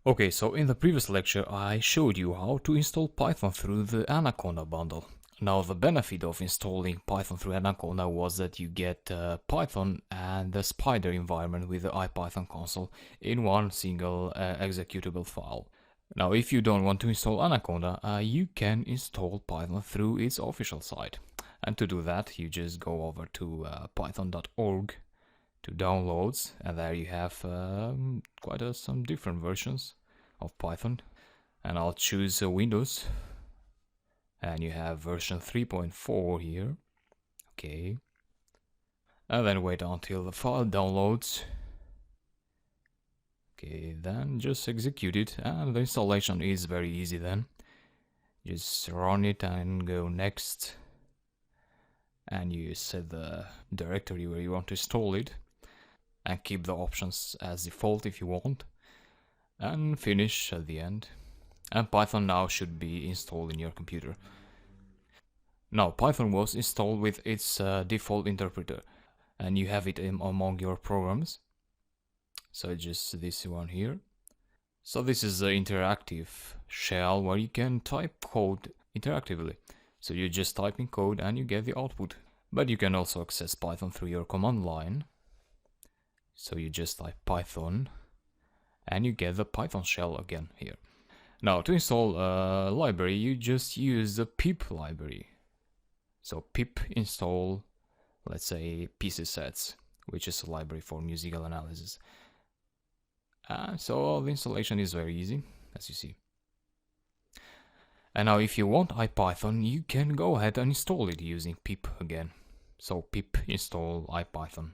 Okay, so in the previous lecture I showed you how to install Python through the Anaconda bundle. Now the benefit of installing Python through Anaconda was that you get Python and the Spider environment with the IPython console in one single executable file. Now if you don't want to install Anaconda, you can install Python through its official site. And to do that, you just go over to python.org to downloads, and there you have some different versions of Python, and I'll choose Windows, and you have version 3.4 here. Okay, and then wait until the file downloads. Okay, then just execute it, and the installation is very easy. Then just run it and go next, and you set the directory where you want to install it and keep the options as default if you want, and finish at the end, and Python now should be installed in your computer. Now Python was installed with its default interpreter, and you have it among your programs, so just this one here. So this is the interactive shell where you can type code interactively, so you just type in code and you get the output. But you can also access Python through your command line. So you just type Python and you get the Python shell again here. Now to install a library, you just use the pip library. So pip install, let's say, PC sets, which is a library for musical analysis. So the installation is very easy, as you see. And now if you want IPython, you can go ahead and install it using pip again. So pip install IPython.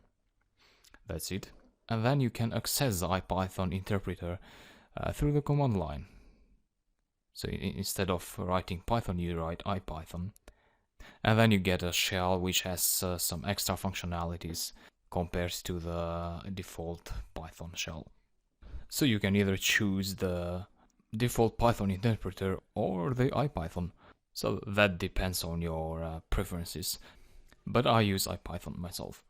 That's it. And then you can access the IPython interpreter through the command line. So instead of writing Python, you write IPython. And then you get a shell which has some extra functionalities compared to the default Python shell. So you can either choose the default Python interpreter or the IPython. So that depends on your preferences. But I use IPython myself.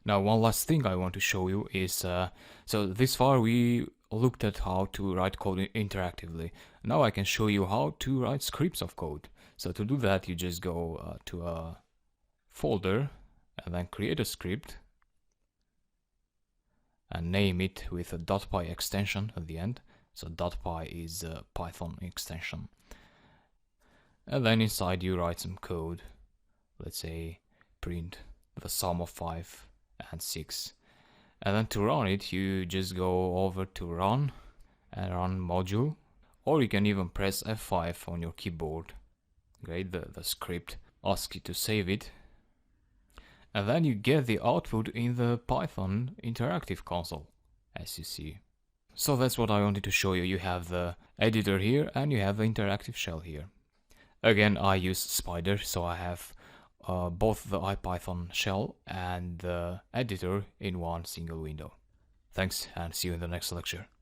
Now one last thing I want to show you is, so this far we looked at how to write code interactively. Now I can show you how to write scripts of code. So to do that, you just go to a folder and then create a script and name it with a .py extension at the end. So .py is a Python extension. And then inside you write some code. Let's say print the sum of 5 and 6. And then to run it, you just go over to run and run module, or you can even press F5 on your keyboard. Great, the script asks you to save it, and then you get the output in the Python interactive console, as you see. So that's what I wanted to show you. You have the editor here and you have the interactive shell here. Again, I use Spider, so I have both the IPython shell and the editor in one single window. Thanks, and see you in the next lecture.